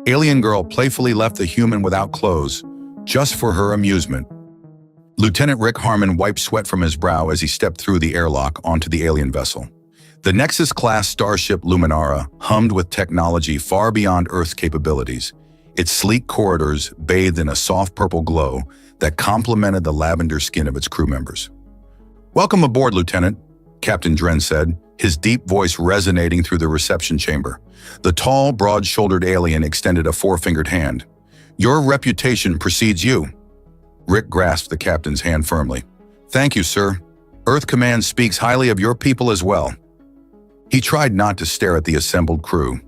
Alien girl playfully left the human without clothes, just for her amusement. Lieutenant Rick Harmon wiped sweat from his brow as he stepped through the airlock onto the alien vessel. The Nexus-class starship Luminara hummed with technology far beyond Earth's capabilities, its sleek corridors bathed in a soft purple glow that complemented the lavender skin of its crew members. "Welcome aboard, Lieutenant," Captain Dren said, his deep voice resonating through the reception chamber. The tall, broad-shouldered alien extended a four-fingered hand. "Your reputation precedes you." Rick grasped the captain's hand firmly. "Thank you, sir. Earth Command speaks highly of your people as well." He tried not to stare at the assembled crew.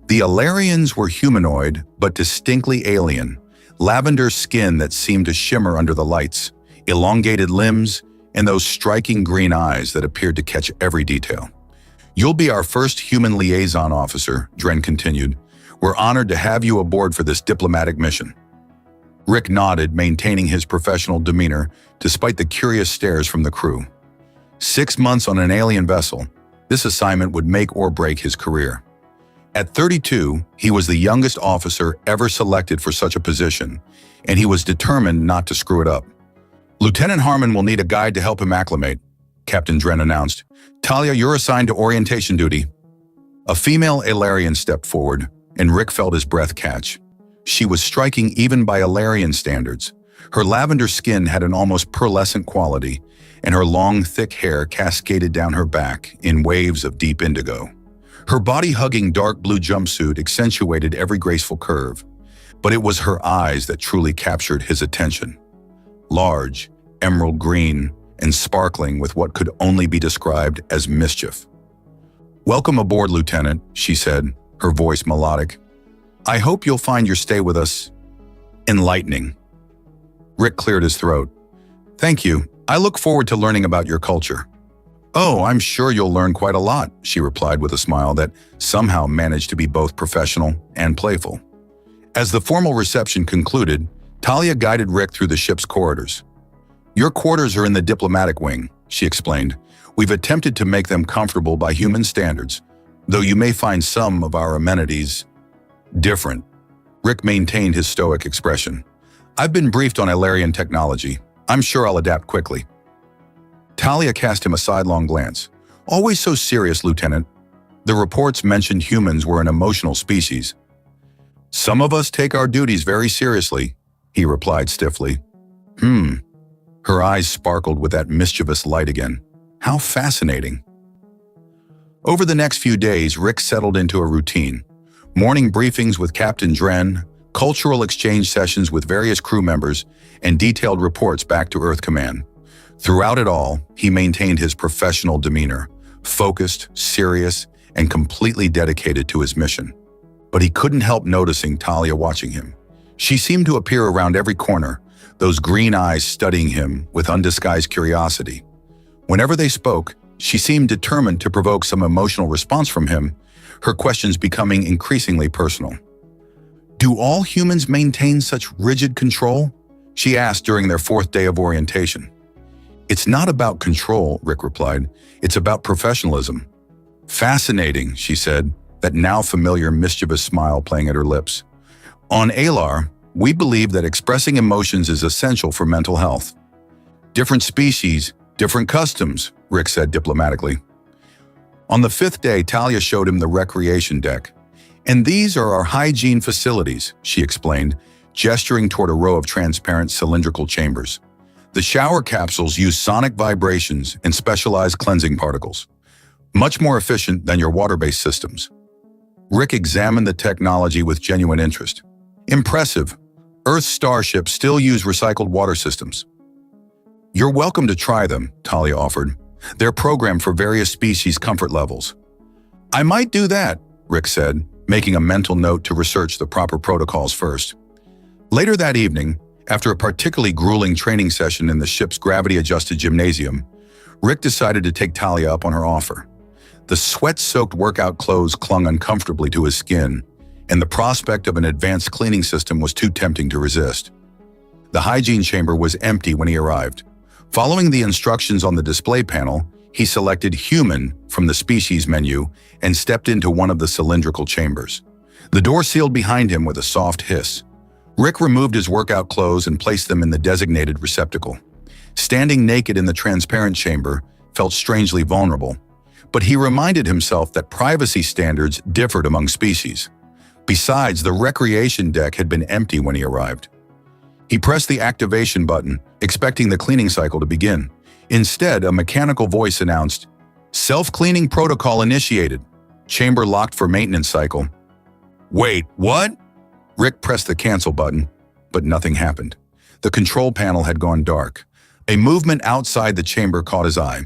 The Alarians were humanoid, but distinctly alien. Lavender skin that seemed to shimmer under the lights, elongated limbs, and those striking green eyes that appeared to catch every detail. "You'll be our first human liaison officer," Dren continued. "We're honored to have you aboard for this diplomatic mission." Rick nodded, maintaining his professional demeanor despite the curious stares from the crew. 6 months on an alien vessel, this assignment would make or break his career. At 32, he was the youngest officer ever selected for such a position, and he was determined not to screw it up. "Lieutenant Harmon will need a guide to help him acclimate," Captain Dren announced. "Talia, you're assigned to orientation duty." A female Alarian stepped forward, and Rick felt his breath catch. She was striking even by Alarian standards. Her lavender skin had an almost pearlescent quality, and her long, thick hair cascaded down her back in waves of deep indigo. Her body-hugging dark blue jumpsuit accentuated every graceful curve, but it was her eyes that truly captured his attention. Large, emerald green, and sparkling with what could only be described as mischief. "Welcome aboard, Lieutenant," she said, her voice melodic. "I hope you'll find your stay with us enlightening." Rick cleared his throat. "Thank you. I look forward to learning about your culture." "Oh, I'm sure you'll learn quite a lot," she replied with a smile that somehow managed to be both professional and playful. As the formal reception concluded, Talia guided Rick through the ship's corridors. "Your quarters are in the diplomatic wing," she explained. "We've attempted to make them comfortable by human standards, though you may find some of our amenities different." Rick maintained his stoic expression. "I've been briefed on Alarian technology. I'm sure I'll adapt quickly." Talia cast him a sidelong glance. "Always so serious, Lieutenant. The reports mentioned humans were an emotional species." "Some of us take our duties very seriously," he replied stiffly. Her eyes sparkled with that mischievous light again. How fascinating. Over the next few days, Rick settled into a routine. Morning briefings with Captain Dren, cultural exchange sessions with various crew members, and detailed reports back to Earth Command. Throughout it all, he maintained his professional demeanor, focused, serious, and completely dedicated to his mission. But he couldn't help noticing Talia watching him. She seemed to appear around every corner, those green eyes studying him with undisguised curiosity. Whenever they spoke, she seemed determined to provoke some emotional response from him, her questions becoming increasingly personal. "Do all humans maintain such rigid control?" she asked during their 4th day of orientation. "It's not about control," Rick replied. "It's about professionalism." "Fascinating," she said, that now familiar mischievous smile playing at her lips. "On Alar, we believe that expressing emotions is essential for mental health." "Different species, different customs," Rick said diplomatically. On the 5th day, Talia showed him the recreation deck. "And these are our hygiene facilities," she explained, gesturing toward a row of transparent cylindrical chambers. "The shower capsules use sonic vibrations and specialized cleansing particles, much more efficient than your water-based systems." Rick examined the technology with genuine interest. "Impressive. Earth's starships still use recycled water systems." "You're welcome to try them," Talia offered. "They're programmed for various species' comfort levels." "I might do that," Rick said, making a mental note to research the proper protocols first. Later that evening, after a particularly grueling training session in the ship's gravity-adjusted gymnasium, Rick decided to take Talia up on her offer. The sweat-soaked workout clothes clung uncomfortably to his skin, and the prospect of an advanced cleaning system was too tempting to resist. The hygiene chamber was empty when he arrived. Following the instructions on the display panel, he selected Human from the species menu and stepped into one of the cylindrical chambers. The door sealed behind him with a soft hiss. Rick removed his workout clothes and placed them in the designated receptacle. Standing naked in the transparent chamber felt strangely vulnerable, but he reminded himself that privacy standards differed among species. Besides, the recreation deck had been empty when he arrived. He pressed the activation button, expecting the cleaning cycle to begin. Instead, a mechanical voice announced, "Self-cleaning protocol initiated. Chamber locked for maintenance cycle." Wait, what? Rick pressed the cancel button, but nothing happened. The control panel had gone dark. A movement outside the chamber caught his eye.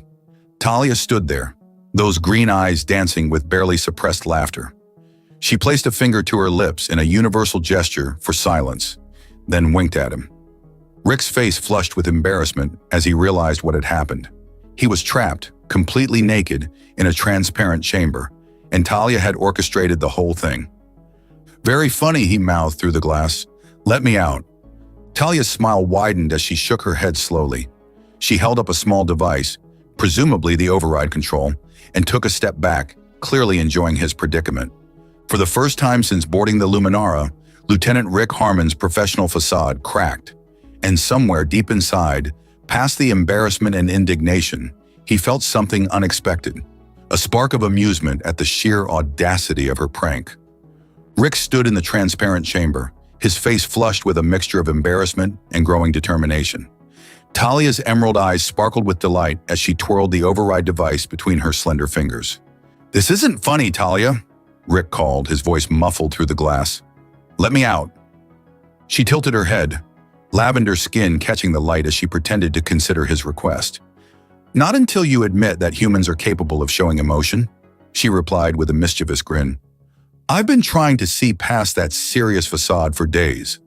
Talia stood there, those green eyes dancing with barely suppressed laughter. She placed a finger to her lips in a universal gesture for silence, then winked at him. Rick's face flushed with embarrassment as he realized what had happened. He was trapped, completely naked, in a transparent chamber, and Talia had orchestrated the whole thing. "Very funny," he mouthed through the glass. "Let me out." Talia's smile widened as she shook her head slowly. She held up a small device, presumably the override control, and took a step back, clearly enjoying his predicament. For the first time since boarding the Luminara, Lieutenant Rick Harmon's professional facade cracked, and somewhere deep inside, past the embarrassment and indignation, he felt something unexpected, a spark of amusement at the sheer audacity of her prank. Rick stood in the transparent chamber, his face flushed with a mixture of embarrassment and growing determination. Talia's emerald eyes sparkled with delight as she twirled the override device between her slender fingers. "This isn't funny, Talia," Rick called, his voice muffled through the glass. "Let me out." She tilted her head, lavender skin catching the light as she pretended to consider his request. "Not until you admit that humans are capable of showing emotion," she replied with a mischievous grin. "I've been trying to see past that serious facade for days."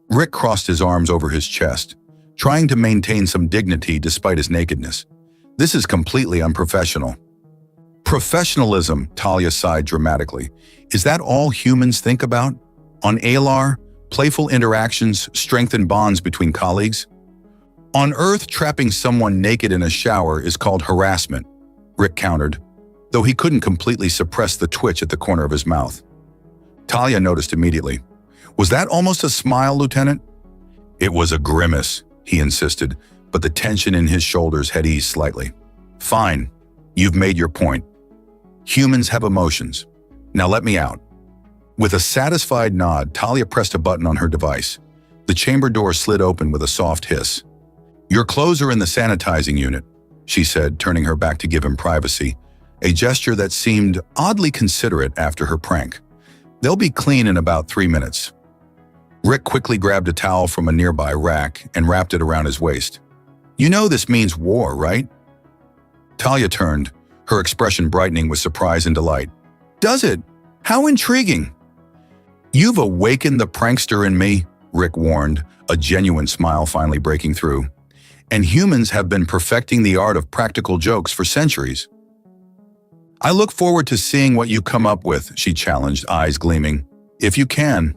Rick crossed his arms over his chest, trying to maintain some dignity despite his nakedness. "This is completely unprofessional." "Professionalism," Talia sighed dramatically. "Is that all humans think about? On Alar, playful interactions strengthen bonds between colleagues? On Earth, trapping someone naked in a shower is called harassment," Rick countered, though he couldn't completely suppress the twitch at the corner of his mouth. Talia noticed immediately. "Was that almost a smile, Lieutenant?" "It was a grimace," he insisted, but the tension in his shoulders had eased slightly. "Fine, you've made your point. Humans have emotions. Now let me out." With a satisfied nod, Talia pressed a button on her device. The chamber door slid open with a soft hiss. "Your clothes are in the sanitizing unit," she said, turning her back to give him privacy, a gesture that seemed oddly considerate after her prank. "They'll be clean in about 3 minutes." Rick quickly grabbed a towel from a nearby rack and wrapped it around his waist. "You know this means war, right?" Talia turned, her expression brightening with surprise and delight. "Does it? How intriguing!" "You've awakened the prankster in me," Rick warned, a genuine smile finally breaking through. "And humans have been perfecting the art of practical jokes for centuries." "I look forward to seeing what you come up with," she challenged, eyes gleaming. "If you can."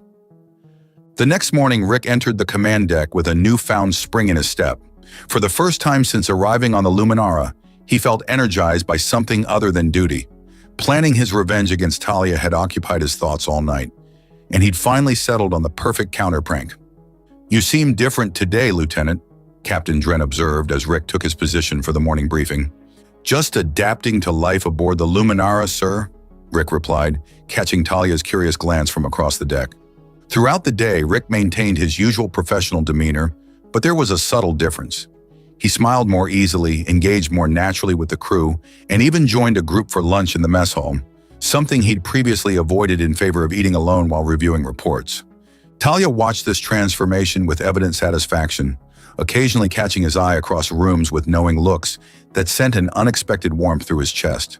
The next morning, Rick entered the command deck with a newfound spring in his step. For the first time since arriving on the Luminara, he felt energized by something other than duty. Planning his revenge against Talia had occupied his thoughts all night, and he'd finally settled on the perfect counter-prank. "You seem different today, Lieutenant," Captain Dren observed as Rick took his position for the morning briefing. "Just adapting to life aboard the Luminara, sir," Rick replied, catching Talia's curious glance from across the deck. Throughout the day, Rick maintained his usual professional demeanor, but there was a subtle difference. He smiled more easily, engaged more naturally with the crew, and even joined a group for lunch in the mess hall, something he'd previously avoided in favor of eating alone while reviewing reports. Talia watched this transformation with evident satisfaction, occasionally catching his eye across rooms with knowing looks that sent an unexpected warmth through his chest.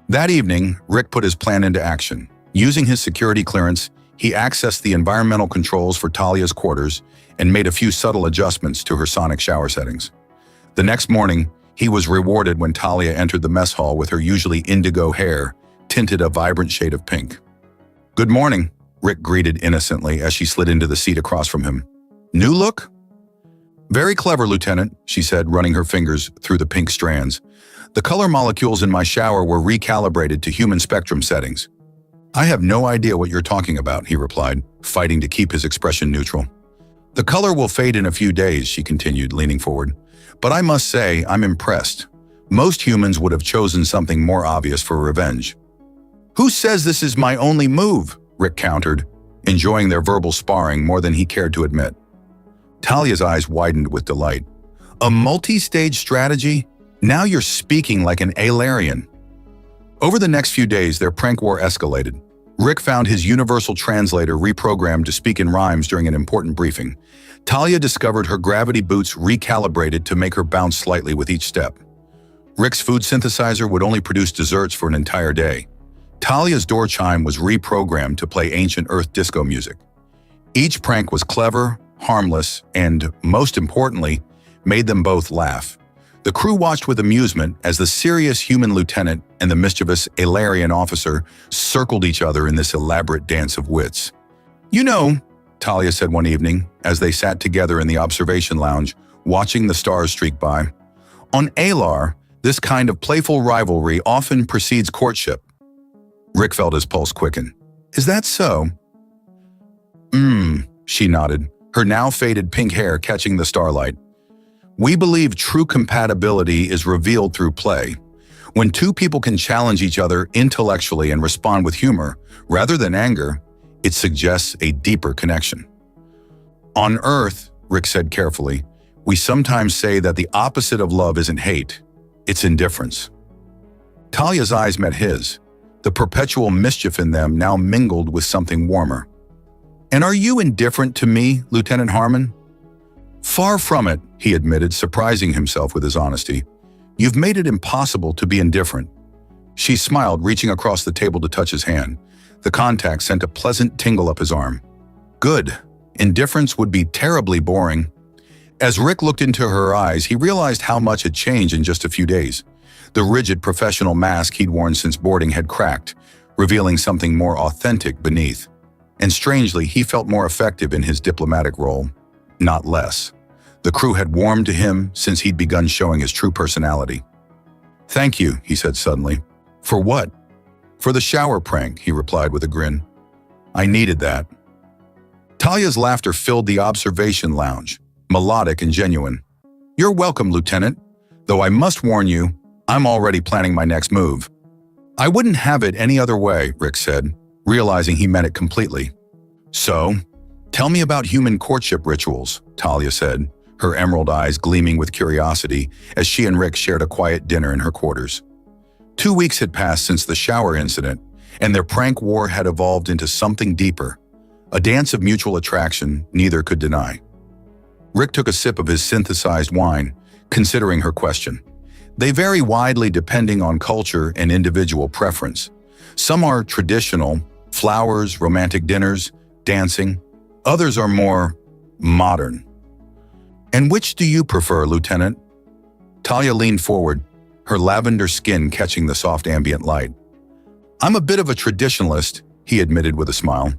That evening, Rick put his plan into action. Using his security clearance, he accessed the environmental controls for Talia's quarters and made a few subtle adjustments to her sonic shower settings. The next morning, he was rewarded when Talia entered the mess hall with her usually indigo hair, tinted a vibrant shade of pink. "Good morning," Rick greeted innocently as she slid into the seat across from him. "New look?" "Very clever, Lieutenant," she said, running her fingers through the pink strands. "The color molecules in my shower were recalibrated to human spectrum settings." I have no idea what you're talking about, he replied, fighting to keep his expression neutral. The color will fade in a few days, she continued, leaning forward. But I must say, I'm impressed. Most humans would have chosen something more obvious for revenge. Who says this is my only move? Rick countered, enjoying their verbal sparring more than he cared to admit. Talia's eyes widened with delight. A multi-stage strategy? Now you're speaking like an Alarian. Over the next few days, their prank war escalated. Rick found his universal translator reprogrammed to speak in rhymes during an important briefing. Talia discovered her gravity boots recalibrated to make her bounce slightly with each step. Rick's food synthesizer would only produce desserts for an entire day. Talia's door chime was reprogrammed to play ancient Earth disco music. Each prank was clever, harmless, and, most importantly, made them both laugh. The crew watched with amusement as the serious human lieutenant and the mischievous Alarian officer circled each other in this elaborate dance of wits. You know, Talia said one evening as they sat together in the observation lounge, watching the stars streak by, on Alar, this kind of playful rivalry often precedes courtship. Rick felt his pulse quicken. Is that so? She nodded, her now faded pink hair catching the starlight. We believe true compatibility is revealed through play. When two people can challenge each other intellectually and respond with humor, rather than anger, it suggests a deeper connection. On Earth, Rick said carefully, we sometimes say that the opposite of love isn't hate, it's indifference. Talia's eyes met his, the perpetual mischief in them now mingled with something warmer. And are you indifferent to me, Lieutenant Harmon? Far from it, he admitted, surprising himself with his honesty. You've made it impossible to be indifferent. She smiled, reaching across the table to touch his hand. The contact sent a pleasant tingle up his arm. Good. Indifference would be terribly boring. As Rick looked into her eyes, he realized how much had changed in just a few days. The rigid professional mask he'd worn since boarding had cracked, revealing something more authentic beneath. And strangely, he felt more effective in his diplomatic role, not less. The crew had warmed to him since he'd begun showing his true personality. Thank you, he said suddenly. For what? For the shower prank, he replied with a grin. I needed that. Talia's laughter filled the observation lounge, melodic and genuine. You're welcome, Lieutenant. Though I must warn you, I'm already planning my next move. I wouldn't have it any other way, Rick said, realizing he meant it completely. So, tell me about human courtship rituals, Talia said, her emerald eyes gleaming with curiosity as she and Rick shared a quiet dinner in her quarters. 2 weeks had passed since the shower incident, and their prank war had evolved into something deeper, a dance of mutual attraction neither could deny. Rick took a sip of his synthesized wine, considering her question. They vary widely depending on culture and individual preference. Some are traditional, flowers, romantic dinners, dancing. Others are more modern. And which do you prefer, Lieutenant? Talia leaned forward, her lavender skin catching the soft ambient light. I'm a bit of a traditionalist, he admitted with a smile,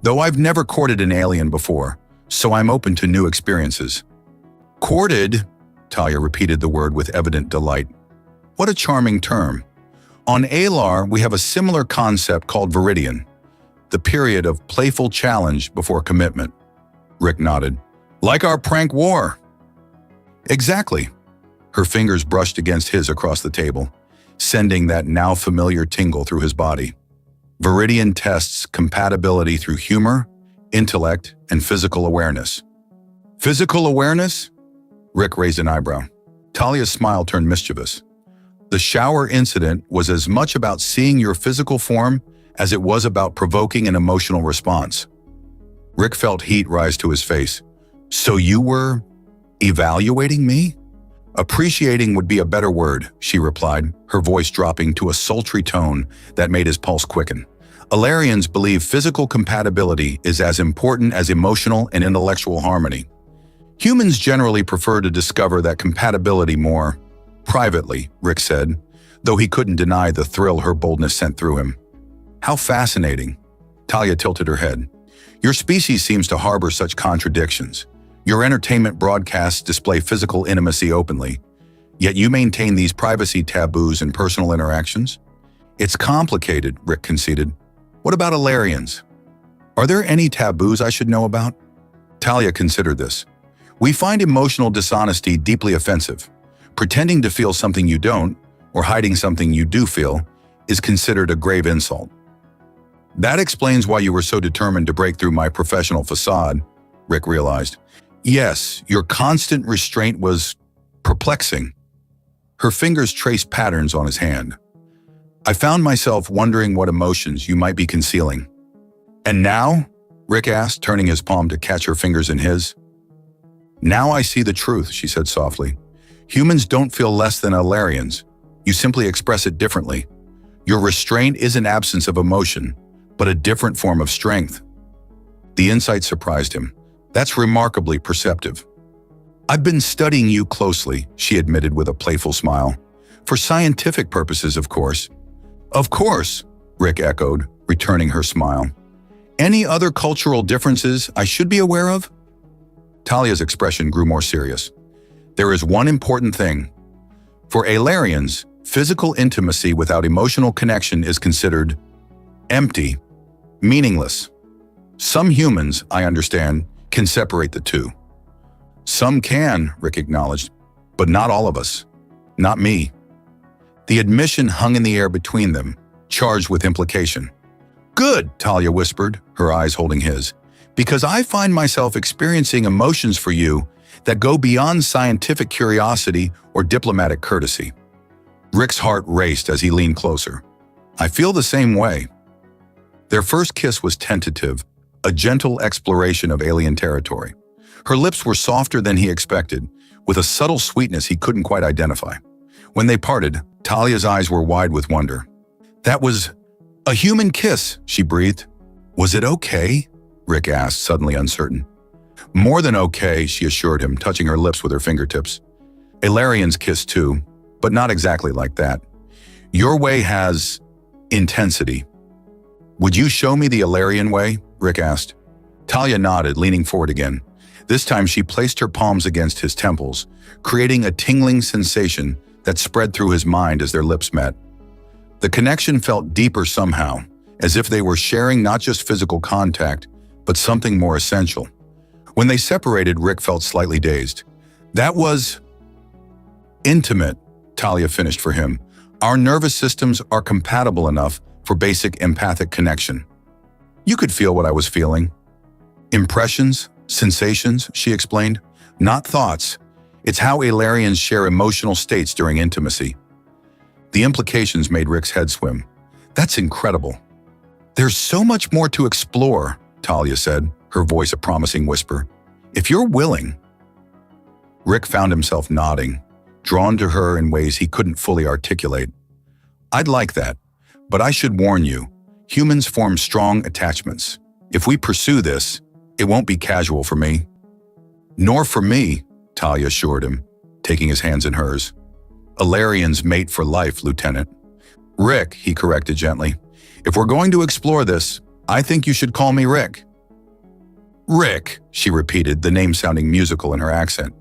though I've never courted an alien before, so I'm open to new experiences. Courted? Talia repeated the word with evident delight. What a charming term. On Alar, we have a similar concept called Viridian, the period of playful challenge before commitment. Rick nodded. Like our prank war. Exactly. Her fingers brushed against his across the table, sending that now familiar tingle through his body. Viridian tests compatibility through humor, intellect, and physical awareness. Physical awareness? Rick raised an eyebrow. Talia's smile turned mischievous. The shower incident was as much about seeing your physical form as it was about provoking an emotional response. Rick felt heat rise to his face. So you were evaluating me? Appreciating would be a better word, she replied, her voice dropping to a sultry tone that made his pulse quicken. Alarians believe physical compatibility is as important as emotional and intellectual harmony. Humans generally prefer to discover that compatibility more privately, Rick said, though he couldn't deny the thrill her boldness sent through him. How fascinating. Talia tilted her head. Your species seems to harbor such contradictions. Your entertainment broadcasts display physical intimacy openly, yet you maintain these privacy taboos in personal interactions? It's complicated, Rick conceded. What about Ilarians? Are there any taboos I should know about? Talia considered this. We find emotional dishonesty deeply offensive. Pretending to feel something you don't, or hiding something you do feel, is considered a grave insult. That explains why you were so determined to break through my professional facade, Rick realized. Yes, your constant restraint was perplexing. Her fingers traced patterns on his hand. I found myself wondering what emotions you might be concealing. And now? Rick asked, turning his palm to catch her fingers in his. Now I see the truth, she said softly. Humans don't feel less than Ilarians. You simply express it differently. Your restraint is an absence of emotion, but a different form of strength. The insight surprised him. That's remarkably perceptive. I've been studying you closely, she admitted with a playful smile. For scientific purposes, of course. Of course, Rick echoed, returning her smile. Any other cultural differences I should be aware of? Talia's expression grew more serious. There is one important thing. For Ilarians, physical intimacy without emotional connection is considered empty, meaningless. Some humans, I understand, can separate the two. Some can, Rick acknowledged, but not all of us. Not me. The admission hung in the air between them, charged with implication. Good, Talia whispered, her eyes holding his, because I find myself experiencing emotions for you that go beyond scientific curiosity or diplomatic courtesy. Rick's heart raced as he leaned closer. I feel the same way. Their first kiss was tentative, a gentle exploration of alien territory. Her lips were softer than he expected, with a subtle sweetness he couldn't quite identify. When they parted, Talia's eyes were wide with wonder. That was a human kiss, she breathed. Was it okay? Rick asked, suddenly uncertain. More than okay, she assured him, touching her lips with her fingertips. Ilarians kiss too, but not exactly like that. Your way has intensity. Would you show me the Ilarian way? Rick asked. Talia nodded, leaning forward again. This time she placed her palms against his temples, creating a tingling sensation that spread through his mind as their lips met. The connection felt deeper somehow, as if they were sharing not just physical contact, but something more essential. When they separated, Rick felt slightly dazed. That was intimate, Talia finished for him. Our nervous systems are compatible enough for basic empathic connection. You could feel what I was feeling. Impressions, sensations, she explained. Not thoughts. It's how Ilarians share emotional states during intimacy. The implications made Rick's head swim. That's incredible. There's so much more to explore, Talia said, her voice a promising whisper. If you're willing. Rick found himself nodding, drawn to her in ways he couldn't fully articulate. I'd like that, but I should warn you, humans form strong attachments. If we pursue this, it won't be casual for me. Nor for me, Talia assured him, taking his hands in hers. Ilarians mate for life, Lieutenant. Rick, he corrected gently. If we're going to explore this, I think you should call me Rick. Rick, she repeated, the name sounding musical in her accent.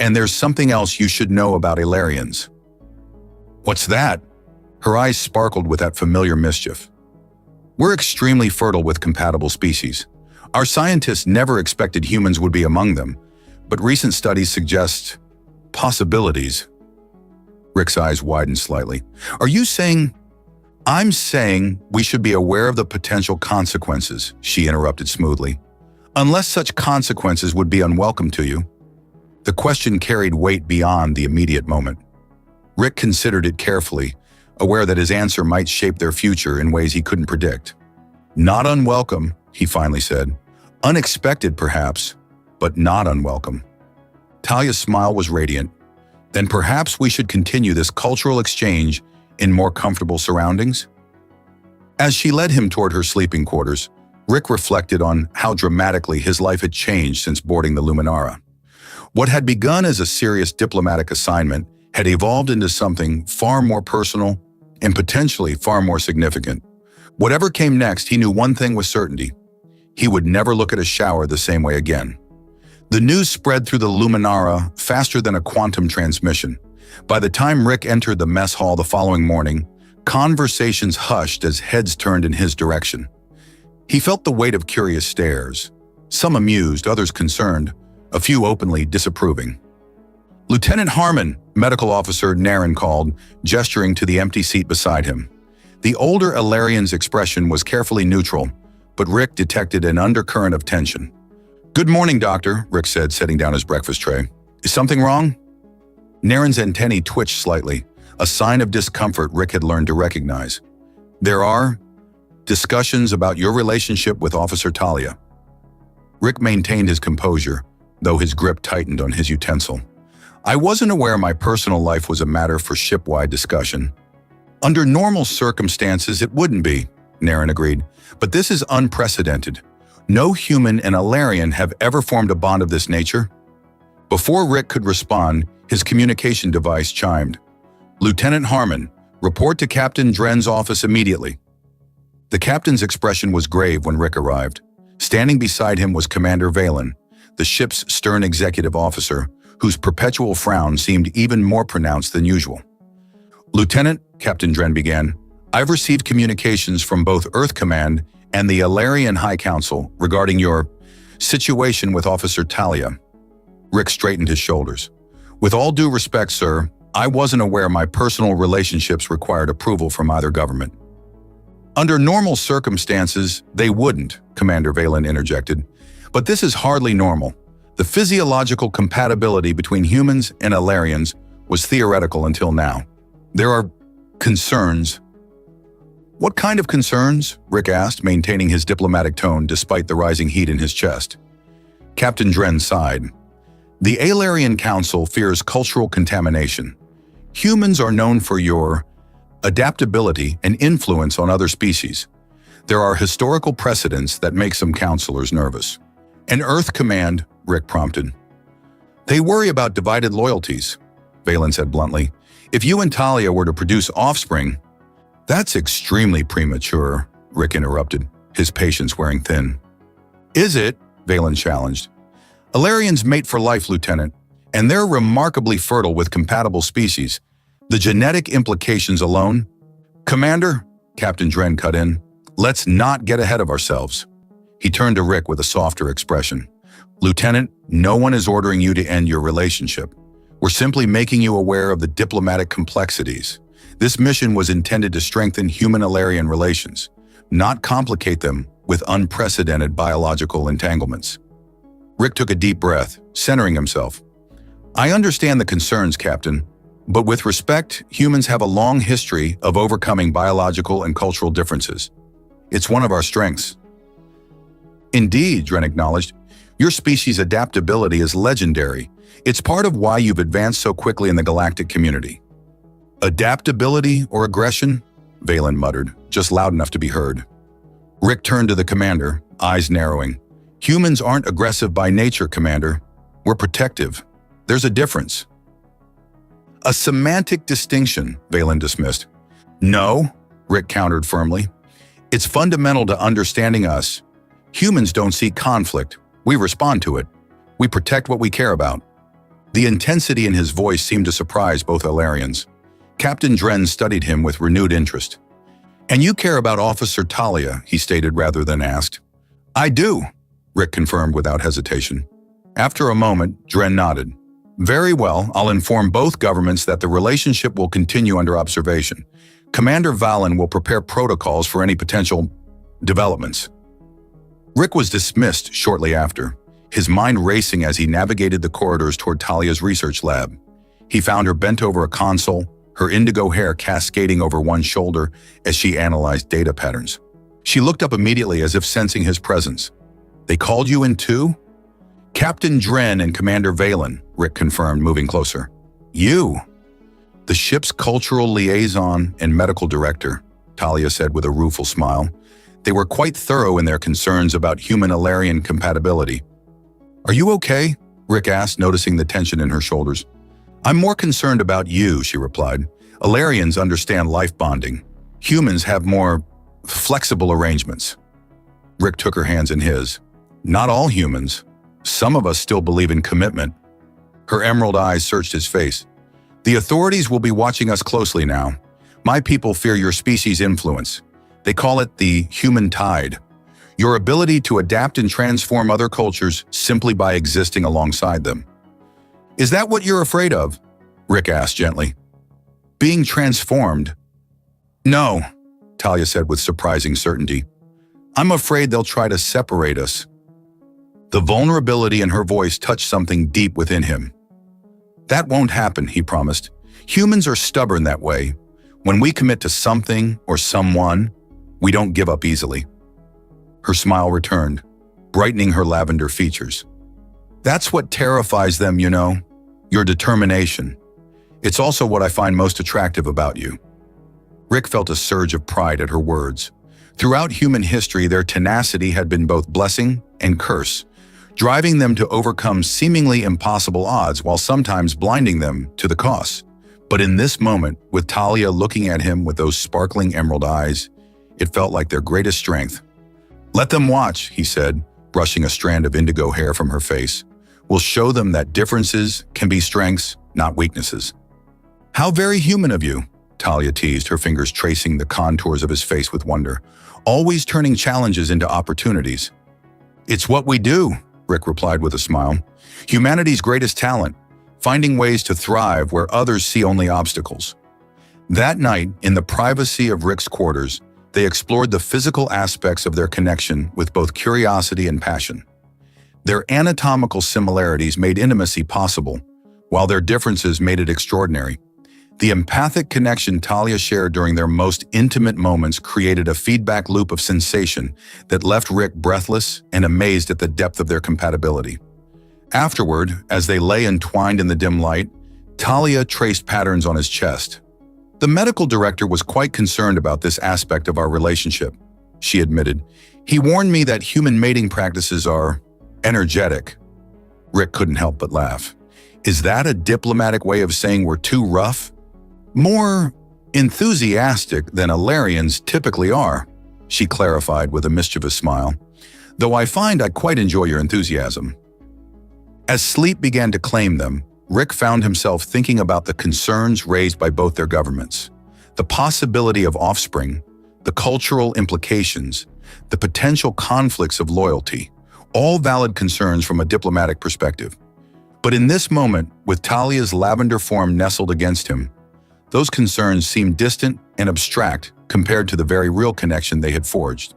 And there's something else you should know about Ilarians. What's that? Her eyes sparkled with that familiar mischief. We're extremely fertile with compatible species. Our scientists never expected humans would be among them, but recent studies suggest possibilities. Rick's eyes widened slightly. Are you saying? I'm saying we should be aware of the potential consequences, she interrupted smoothly. Unless such consequences would be unwelcome to you. The question carried weight beyond the immediate moment. Rick considered it carefully, aware that his answer might shape their future in ways he couldn't predict. Not unwelcome, he finally said. Unexpected, perhaps, but not unwelcome. Talia's smile was radiant. Then perhaps we should continue this cultural exchange in more comfortable surroundings? As she led him toward her sleeping quarters, Rick reflected on how dramatically his life had changed since boarding the Luminara. What had begun as a serious diplomatic assignment had evolved into something far more personal and potentially far more significant. Whatever came next, he knew one thing with certainty. He would never look at a shower the same way again. The news spread through the Luminara faster than a quantum transmission. By the time Rick entered the mess hall the following morning, conversations hushed as heads turned in his direction. He felt the weight of curious stares, some amused, others concerned, a few openly disapproving. "Lieutenant Harmon," Medical Officer Naren called, gesturing to the empty seat beside him. The older Ilarian's expression was carefully neutral, but Rick detected an undercurrent of tension. "Good morning, Doctor," Rick said, setting down his breakfast tray. "Is something wrong?" Naren's antennae twitched slightly, a sign of discomfort Rick had learned to recognize. "There are discussions about your relationship with Officer Talia." Rick maintained his composure, though his grip tightened on his utensil. "I wasn't aware my personal life was a matter for ship-wide discussion." "Under normal circumstances, it wouldn't be," Naren agreed, "but this is unprecedented. No human and Ilarian have ever formed a bond of this nature." Before Rick could respond, his communication device chimed. "Lieutenant Harmon, report to Captain Dren's office immediately." The captain's expression was grave when Rick arrived. Standing beside him was Commander Valen, the ship's stern executive officer, whose perpetual frown seemed even more pronounced than usual. "Lieutenant," Captain Dren began, "I've received communications from both Earth Command and the Ilarian High Council regarding your situation with Officer Talia." Rick straightened his shoulders. "With all due respect, sir, I wasn't aware my personal relationships required approval from either government." "Under normal circumstances, they wouldn't," Commander Valen interjected. "But this is hardly normal. The physiological compatibility between humans and Ilarians was theoretical until now. There are concerns." "What kind of concerns?" Rick asked, maintaining his diplomatic tone despite the rising heat in his chest. Captain Dren sighed. "The Ilarian Council fears cultural contamination. Humans are known for your adaptability and influence on other species. There are historical precedents that make some counselors nervous." "And Earth Command," Rick prompted. "They worry about divided loyalties," Valen said bluntly. "If you and Talia were to produce offspring—" "That's extremely premature," Rick interrupted, his patience wearing thin. "Is it?" Valen challenged. "Ilarians mate for life, Lieutenant, and they're remarkably fertile with compatible species. The genetic implications alone—" "Commander," Captain Dren cut in, "let's not get ahead of ourselves." He turned to Rick with a softer expression. "Lieutenant, no one is ordering you to end your relationship. We're simply making you aware of the diplomatic complexities. This mission was intended to strengthen human-Ilarian relations, not complicate them with unprecedented biological entanglements." Rick took a deep breath, centering himself. "I understand the concerns, Captain, but with respect, humans have a long history of overcoming biological and cultural differences. It's one of our strengths." "Indeed," Dren acknowledged, "your species' adaptability is legendary. It's part of why you've advanced so quickly in the galactic community." "Adaptability or aggression?" Valen muttered, just loud enough to be heard. Rick turned to the commander, eyes narrowing. "Humans aren't aggressive by nature, Commander. We're protective. There's a difference." "A semantic distinction," Valen dismissed. "No," Rick countered firmly. "It's fundamental to understanding us. Humans don't seek conflict. We respond to it. We protect what we care about." The intensity in his voice seemed to surprise both Ilarians. Captain Dren studied him with renewed interest. "And you care about Officer Talia," he stated rather than asked. "I do," Rick confirmed without hesitation. After a moment, Dren nodded. "Very well, I'll inform both governments that the relationship will continue under observation. Commander Valen will prepare protocols for any potential developments." Rick was dismissed shortly after, his mind racing as he navigated the corridors toward Talia's research lab. He found her bent over a console, her indigo hair cascading over one shoulder as she analyzed data patterns. She looked up immediately as if sensing his presence. "They called you in too?" "Captain Dren and Commander Valen," Rick confirmed, moving closer. "You?" "The ship's cultural liaison and medical director," Talia said with a rueful smile. "They were quite thorough in their concerns about human-Ilarian compatibility." "Are you okay?" Rick asked, noticing the tension in her shoulders. "I'm more concerned about you," she replied. "Ilarians understand life bonding. Humans have more flexible arrangements." Rick took her hands in his. "Not all humans. Some of us still believe in commitment." Her emerald eyes searched his face. "The authorities will be watching us closely now. My people fear your species' influence. They call it the human tide. Your ability to adapt and transform other cultures simply by existing alongside them. Is that what you're afraid of? Rick asked gently. Being transformed? No, Talia said with surprising certainty. I'm afraid they'll try to separate us. The vulnerability in her voice touched something deep within him. That won't happen, he promised. Humans are stubborn that way. When we commit to something or someone, we don't give up easily. Her smile returned, brightening her lavender features. That's what terrifies them, you know, your determination. It's also what I find most attractive about you. Rick felt a surge of pride at her words. Throughout human history, their tenacity had been both blessing and curse, driving them to overcome seemingly impossible odds while sometimes blinding them to the cost. But in this moment, with Talia looking at him with those sparkling emerald eyes, it felt like their greatest strength. Let them watch, he said, brushing a strand of indigo hair from her face. We'll show them that differences can be strengths, not weaknesses. How very human of you, Talia teased, her fingers tracing the contours of his face with wonder, always turning challenges into opportunities. It's what we do, Rick replied with a smile. Humanity's greatest talent, finding ways to thrive where others see only obstacles. That night, in the privacy of Rick's quarters, they explored the physical aspects of their connection with both curiosity and passion. Their anatomical similarities made intimacy possible, while their differences made it extraordinary. The empathic connection Talia shared during their most intimate moments created a feedback loop of sensation that left Rick breathless and amazed at the depth of their compatibility. Afterward, as they lay entwined in the dim light, Talia traced patterns on his chest. The medical director was quite concerned about this aspect of our relationship, she admitted. He warned me that human mating practices are energetic. Rick couldn't help but laugh. Is that a diplomatic way of saying we're too rough? More enthusiastic than Alarians typically are, she clarified with a mischievous smile, though I find I quite enjoy your enthusiasm. As sleep began to claim them, Rick found himself thinking about the concerns raised by both their governments, the possibility of offspring, the cultural implications, the potential conflicts of loyalty, all valid concerns from a diplomatic perspective. But in this moment, with Talia's lavender form nestled against him, those concerns seemed distant and abstract compared to the very real connection they had forged.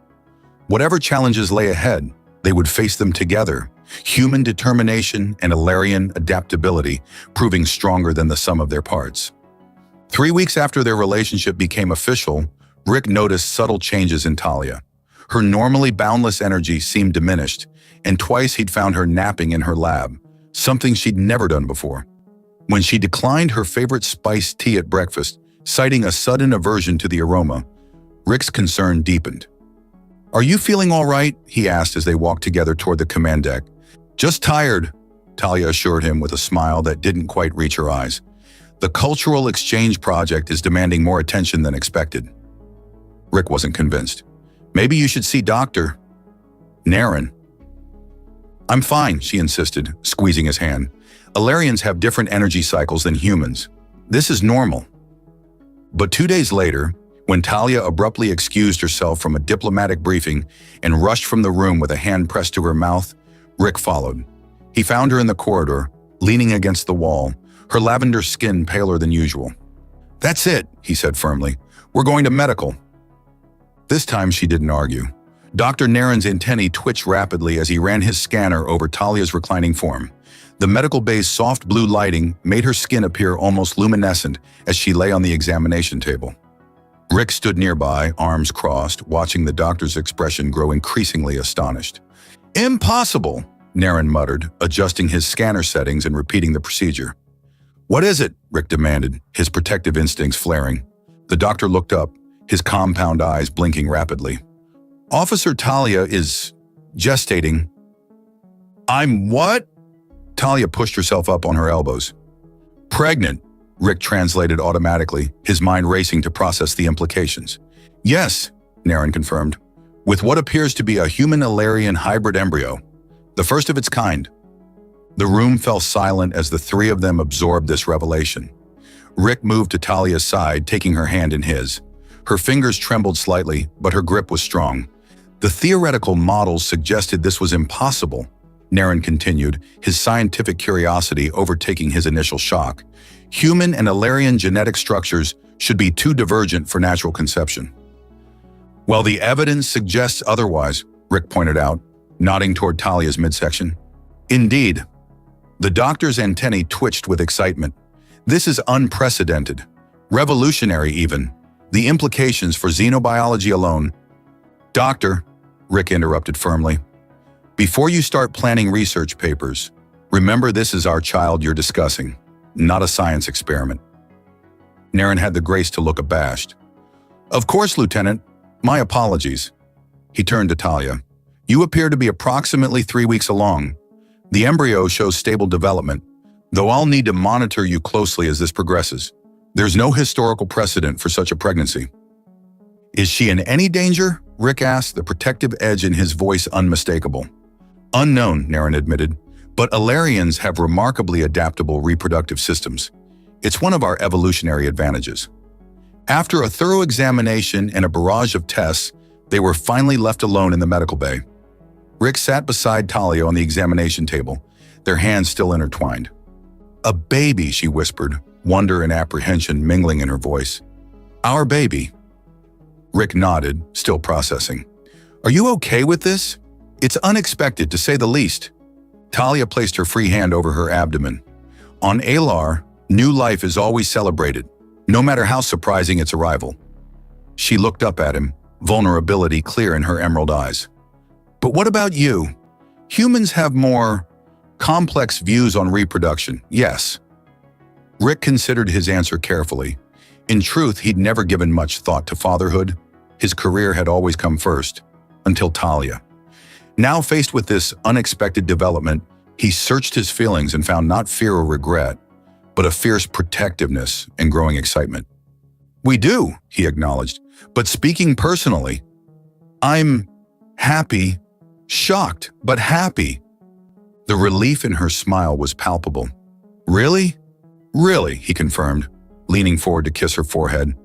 Whatever challenges lay ahead, they would face them together, human determination and Alarian adaptability proving stronger than the sum of their parts. 3 weeks after their relationship became official, Rick noticed subtle changes in Talia. Her normally boundless energy seemed diminished, and twice he'd found her napping in her lab, something she'd never done before. When she declined her favorite spiced tea at breakfast, citing a sudden aversion to the aroma, Rick's concern deepened. Are you feeling all right? He asked as they walked together toward the command deck. Just tired, Talia assured him with a smile that didn't quite reach her eyes. The cultural exchange project is demanding more attention than expected. Rick wasn't convinced. Maybe you should see Dr. Naren. I'm fine, she insisted, squeezing his hand. Alarians have different energy cycles than humans. This is normal. But 2 days later, when Talia abruptly excused herself from a diplomatic briefing and rushed from the room with a hand pressed to her mouth, Rick followed. He found her in the corridor, leaning against the wall, her lavender skin paler than usual. That's it, he said firmly. We're going to medical. This time she didn't argue. Dr. Naren's antennae twitched rapidly as he ran his scanner over Talia's reclining form. The medical bay's soft blue lighting made her skin appear almost luminescent as she lay on the examination table. Rick stood nearby, arms crossed, watching the doctor's expression grow increasingly astonished. Impossible, Naren muttered, adjusting his scanner settings and repeating the procedure. What is it? Rick demanded, his protective instincts flaring. The doctor looked up, his compound eyes blinking rapidly. Officer Talia is gestating. I'm what? Talia pushed herself up on her elbows. Pregnant, Rick translated automatically, his mind racing to process the implications. Yes, Naren confirmed, with what appears to be a human-Alarian hybrid embryo, the first of its kind. The room fell silent as the three of them absorbed this revelation. Rick moved to Talia's side, taking her hand in his. Her fingers trembled slightly, but her grip was strong. The theoretical models suggested this was impossible, Naren continued, his scientific curiosity overtaking his initial shock. Human and Alarian genetic structures should be too divergent for natural conception. Well, the evidence suggests otherwise, Rick pointed out, nodding toward Talia's midsection. Indeed. The doctor's antennae twitched with excitement. This is unprecedented, revolutionary even. The implications for xenobiology alone. Doctor, Rick interrupted firmly, before you start planning research papers, remember this is our child you're discussing, not a science experiment. Naren had the grace to look abashed. Of course, Lieutenant. My apologies. He turned to Talia. You appear to be approximately 3 weeks along. The embryo shows stable development, though I'll need to monitor you closely as this progresses. There's no historical precedent for such a pregnancy. Is she in any danger? Rick asked, the protective edge in his voice unmistakable. Unknown, Naren admitted, but Alarians have remarkably adaptable reproductive systems. It's one of our evolutionary advantages. After a thorough examination and a barrage of tests, they were finally left alone in the medical bay. Rick sat beside Talia on the examination table, their hands still intertwined. A baby, she whispered, wonder and apprehension mingling in her voice. Our baby. Rick nodded, still processing. Are you okay with this? It's unexpected, to say the least. Talia placed her free hand over her abdomen. On Alar, new life is always celebrated, no matter how surprising its arrival. She looked up at him, vulnerability clear in her emerald eyes. But what about you? Humans have more complex views on reproduction, yes. Rick considered his answer carefully. In truth, he'd never given much thought to fatherhood. His career had always come first, until Talia. Now faced with this unexpected development, he searched his feelings and found not fear or regret, but a fierce protectiveness and growing excitement. We do, he acknowledged, but speaking personally, I'm happy, shocked, but happy. The relief in her smile was palpable. Really? Really, he confirmed, leaning forward to kiss her forehead,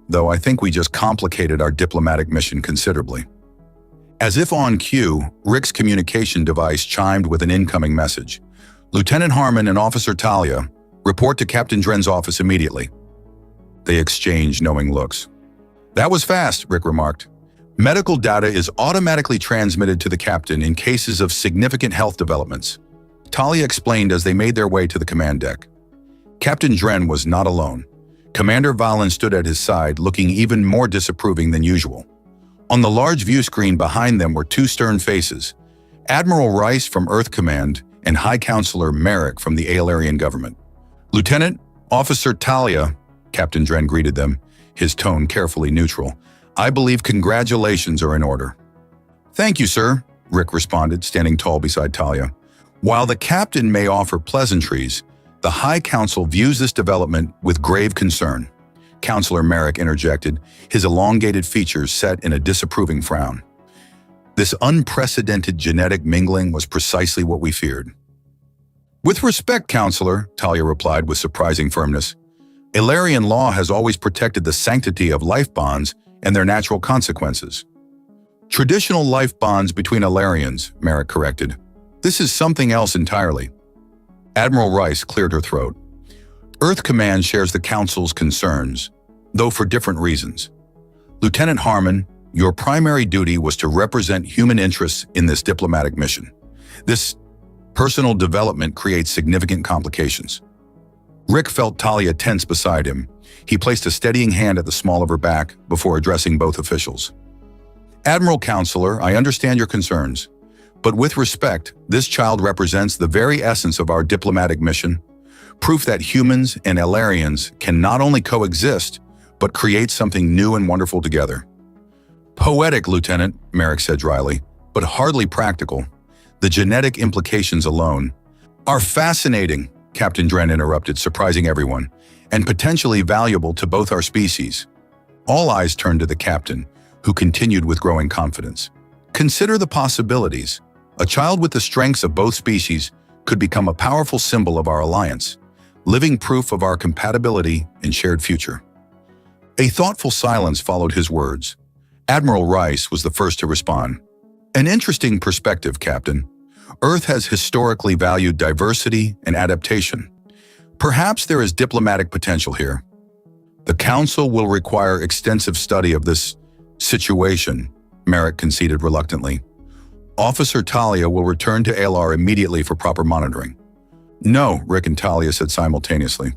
though I think we just complicated our diplomatic mission considerably. As if on cue, Rick's communication device chimed with an incoming message. Lieutenant Harmon and Officer Talia, report to Captain Dren's office immediately. They exchanged knowing looks. That was fast, Rick remarked. Medical data is automatically transmitted to the captain in cases of significant health developments. Talia explained as they made their way to the command deck. Captain Dren was not alone. Commander Valen stood at his side, looking even more disapproving than usual. On the large view screen behind them were two stern faces, Admiral Rice from Earth Command and High Counselor Merrick from the Alarian government. Lieutenant, Officer Talia, Captain Dren greeted them, his tone carefully neutral. I believe congratulations are in order. Thank you, sir, Rick responded, standing tall beside Talia. While the captain may offer pleasantries, the High Council views this development with grave concern. Counselor Merrick interjected, his elongated features set in a disapproving frown. This unprecedented genetic mingling was precisely what we feared. With respect, Counselor, Talia replied with surprising firmness, Alarian law has always protected the sanctity of life bonds and their natural consequences. Traditional life bonds between Alarians, Merrick corrected. This is something else entirely. Admiral Rice cleared her throat. Earth Command shares the Council's concerns, though for different reasons. Lieutenant Harmon, your primary duty was to represent human interests in this diplomatic mission. This personal development creates significant complications. Rick felt Talia tense beside him. He placed a steadying hand at the small of her back before addressing both officials. Admiral Counselor, I understand your concerns, but with respect, this child represents the very essence of our diplomatic mission. Proof that humans and Alarians can not only coexist, but create something new and wonderful together. Poetic, Lieutenant, Merrick said dryly, but hardly practical. The genetic implications alone are fascinating, Captain Dren interrupted, surprising everyone, and potentially valuable to both our species. All eyes turned to the captain, who continued with growing confidence. Consider the possibilities. A child with the strengths of both species could become a powerful symbol of our alliance, living proof of our compatibility and shared future. A thoughtful silence followed his words. Admiral Rice was the first to respond. An interesting perspective, Captain. Earth has historically valued diversity and adaptation. Perhaps there is diplomatic potential here. The Council will require extensive study of this situation, Merrick conceded reluctantly. Officer Talia will return to ALR immediately for proper monitoring. No, Rick and Talia said simultaneously.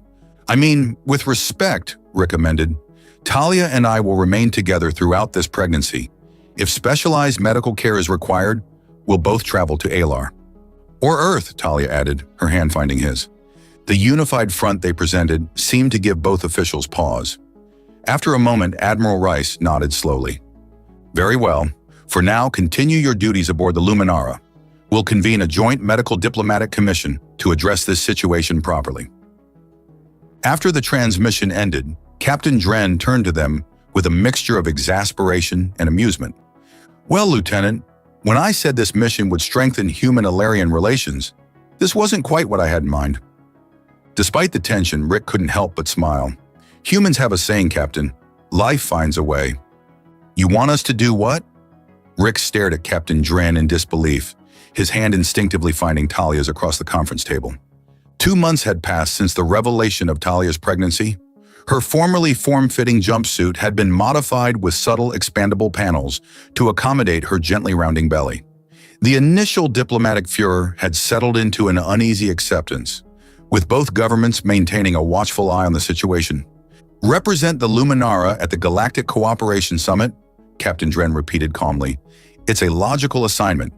I mean, with respect, Rick amended. Talia and I will remain together throughout this pregnancy. If specialized medical care is required, we'll both travel to ALR. Or Earth, Talia added, her hand finding his. The unified front they presented seemed to give both officials pause. After a moment, Admiral Rice nodded slowly. Very well. For now, continue your duties aboard the Luminara. We'll convene a joint medical diplomatic commission to address this situation properly. After the transmission ended, Captain Dren turned to them with a mixture of exasperation and amusement. Well, Lieutenant, when I said this mission would strengthen human-Alarian relations, this wasn't quite what I had in mind. Despite the tension, Rick couldn't help but smile. Humans have a saying, Captain. Life finds a way. You want us to do what? Rick stared at Captain Dren in disbelief, his hand instinctively finding Talia's across the conference table. 2 months had passed since the revelation of Talia's pregnancy. Her formerly form-fitting jumpsuit had been modified with subtle expandable panels to accommodate her gently rounding belly. The initial diplomatic furor had settled into an uneasy acceptance, with both governments maintaining a watchful eye on the situation. Represent the Luminara at the Galactic Cooperation Summit, Captain Dren repeated calmly. It's a logical assignment.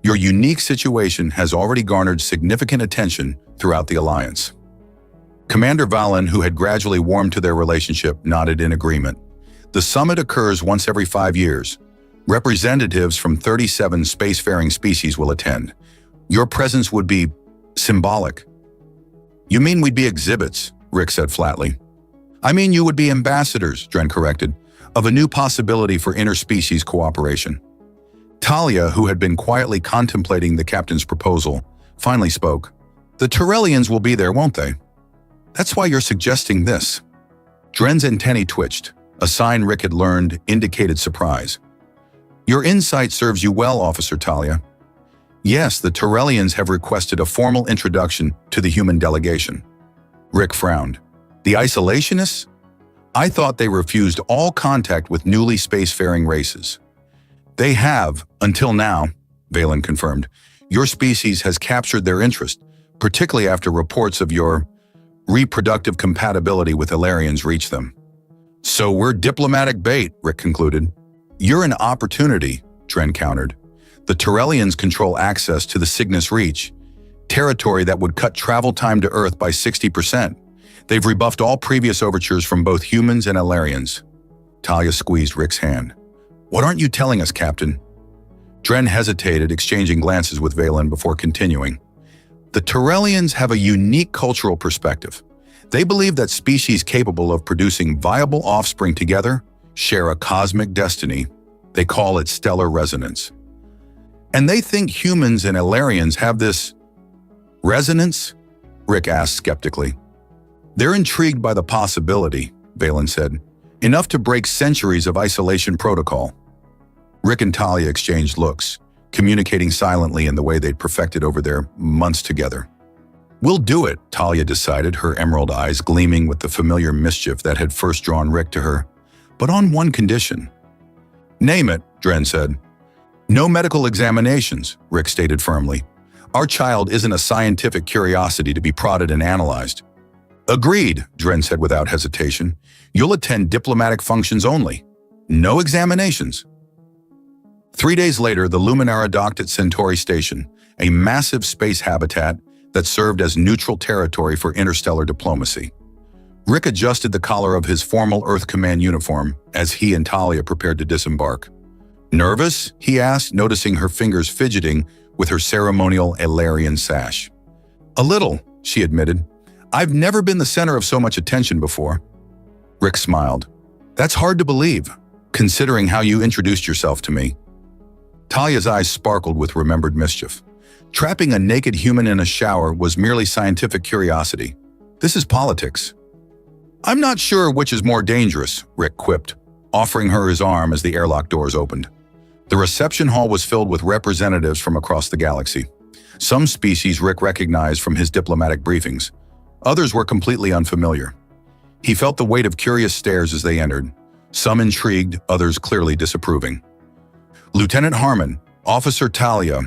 Your unique situation has already garnered significant attention throughout the Alliance. Commander Valen, who had gradually warmed to their relationship, nodded in agreement. The summit occurs once every 5 years. Representatives from 37 spacefaring species will attend. Your presence would be symbolic. You mean we'd be exhibits, Rick said flatly. I mean you would be ambassadors, Dren corrected, of a new possibility for interspecies cooperation. Talia, who had been quietly contemplating the captain's proposal, finally spoke. The Turellians will be there, won't they? That's why you're suggesting this. Dren's antennae twitched. A sign Rick had learned indicated surprise. Your insight serves you well, Officer Talia. Yes, the Turellians have requested a formal introduction to the human delegation. Rick frowned. The isolationists? I thought they refused all contact with newly spacefaring races. They have, until now, Valen confirmed. Your species has captured their interest, particularly after reports of your reproductive compatibility with Alarians reach them. So we're diplomatic bait, Rick concluded. You're an opportunity, Dren countered. The Turellians control access to the Cygnus Reach, territory that would cut travel time to Earth by 60%. They've rebuffed all previous overtures from both humans and Alarians. Talia squeezed Rick's hand. What aren't you telling us, Captain? Dren hesitated, exchanging glances with Valen before continuing. The Turellians have a unique cultural perspective. They believe that species capable of producing viable offspring together share a cosmic destiny. They call it stellar resonance. And they think humans and Alarians have this resonance? Rick asked skeptically. They're intrigued by the possibility, Valen said, enough to break centuries of isolation protocol. Rick and Talia exchanged looks, communicating silently in the way they'd perfected over their months together. We'll do it, Talia decided, her emerald eyes gleaming with the familiar mischief that had first drawn Rick to her, but on one condition. Name it, Dren said. No medical examinations, Rick stated firmly. Our child isn't a scientific curiosity to be prodded and analyzed. Agreed, Dren said without hesitation. You'll attend diplomatic functions only. No examinations. 3 days later, the Luminara docked at Centauri Station, a massive space habitat that served as neutral territory for interstellar diplomacy. Rick adjusted the collar of his formal Earth Command uniform as he and Talia prepared to disembark. Nervous? He asked, noticing her fingers fidgeting with her ceremonial Alarian sash. A little, she admitted. I've never been the center of so much attention before. Rick smiled. That's hard to believe, considering how you introduced yourself to me. Talia's eyes sparkled with remembered mischief. Trapping a naked human in a shower was merely scientific curiosity. This is politics. I'm not sure which is more dangerous, Rick quipped, offering her his arm as the airlock doors opened. The reception hall was filled with representatives from across the galaxy. Some species Rick recognized from his diplomatic briefings. Others were completely unfamiliar. He felt the weight of curious stares as they entered, some intrigued, others clearly disapproving. Lieutenant Harmon, Officer Talia,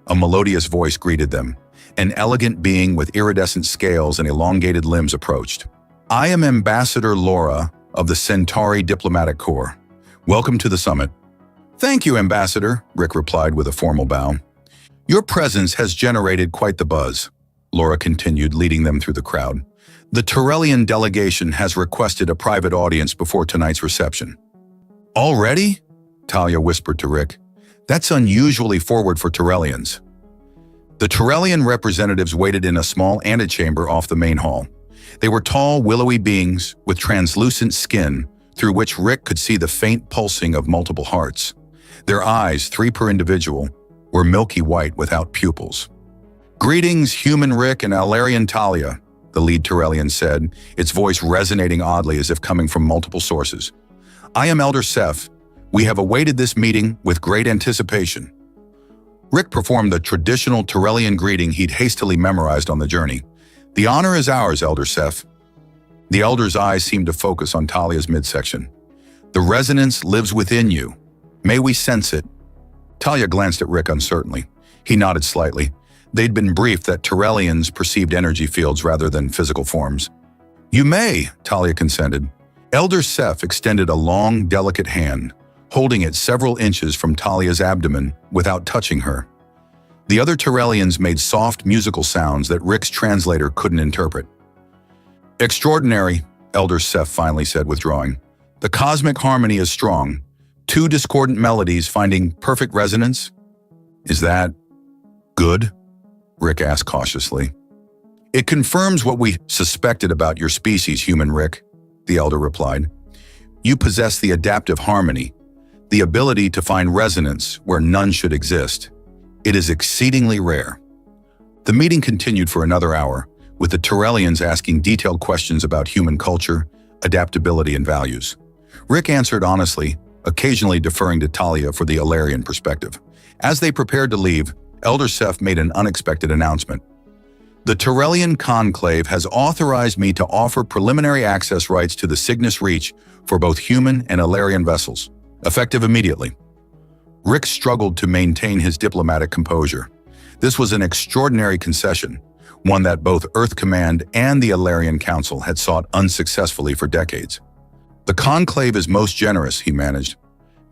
a melodious voice greeted them. An elegant being with iridescent scales and elongated limbs approached. "I am Ambassador Laura of the Centauri Diplomatic Corps. Welcome to the summit." "Thank you, Ambassador," Rick replied with a formal bow. "Your presence has generated quite the buzz," Laura continued, leading them through the crowd. "The Turellian delegation has requested a private audience before tonight's reception." "Already?" Talia whispered to Rick. "That's unusually forward for Turellians." The Turellian representatives waited in a small antechamber off the main hall. They were tall, willowy beings with translucent skin through which Rick could see the faint pulsing of multiple hearts. Their eyes, 3 per individual, were milky white without pupils. "Greetings, human Rick and Alarian Talia," the lead Turellian said, its voice resonating oddly as if coming from multiple sources. "I am Elder Seth. We have awaited this meeting with great anticipation." Rick performed the traditional Turellian greeting he'd hastily memorized on the journey. "The honor is ours, Elder Seth." The Elder's eyes seemed to focus on Talia's midsection. "The resonance lives within you. May we sense it?" Talia glanced at Rick uncertainly. He nodded slightly. They'd been briefed that Turellians perceived energy fields rather than physical forms. "You may," Talia consented. Elder Seth extended a long, delicate hand, holding it several inches from Talia's abdomen without touching her. The other Turellians made soft musical sounds that Rick's translator couldn't interpret. "Extraordinary," Elder Seth finally said, withdrawing. "The cosmic harmony is strong. 2 discordant melodies finding perfect resonance. Is that good?" Rick asked cautiously. "It confirms what we suspected about your species, human Rick," the Elder replied. "You possess the adaptive harmony, the ability to find resonance where none should exist. It is exceedingly rare." The meeting continued for another hour, with the Turellians asking detailed questions about human culture, adaptability, and values. Rick answered honestly, occasionally deferring to Talia for the Alarian perspective. As they prepared to leave, Elder Seth made an unexpected announcement. "The Turellian Conclave has authorized me to offer preliminary access rights to the Cygnus Reach for both human and Alarian vessels, effective immediately." Rick struggled to maintain his diplomatic composure. This was an extraordinary concession, one that both Earth Command and the Alarian Council had sought unsuccessfully for decades. "The Conclave is most generous," he managed.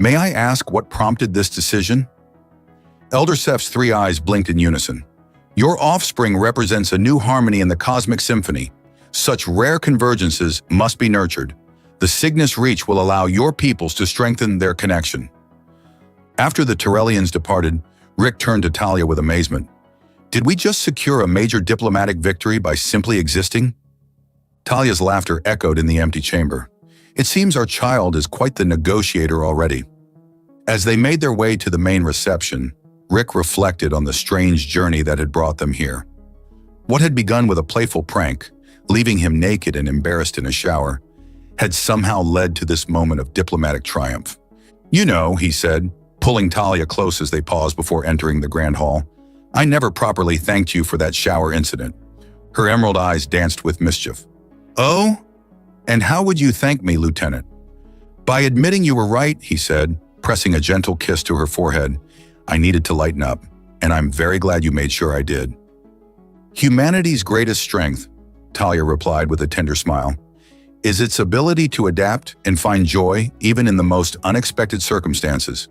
"May I ask what prompted this decision?" Elder Seth's 3 eyes blinked in unison. "Your offspring represents a new harmony in the cosmic symphony. Such rare convergences must be nurtured. The Cygnus Reach will allow your peoples to strengthen their connection." After the Turellians departed, Rick turned to Talia with amazement. "Did we just secure a major diplomatic victory by simply existing?" Talia's laughter echoed in the empty chamber. "It seems our child is quite the negotiator already." As they made their way to the main reception, Rick reflected on the strange journey that had brought them here. What had begun with a playful prank, leaving him naked and embarrassed in a shower, had somehow led to this moment of diplomatic triumph. "You know," he said, pulling Talia close as they paused before entering the grand hall, "I never properly thanked you for that shower incident." Her emerald eyes danced with mischief. "Oh? And how would you thank me, Lieutenant?" "By admitting you were right," he said, pressing a gentle kiss to her forehead. "I needed to lighten up, and I'm very glad you made sure I did." "Humanity's greatest strength," Talia replied with a tender smile, "is its ability to adapt and find joy even in the most unexpected circumstances."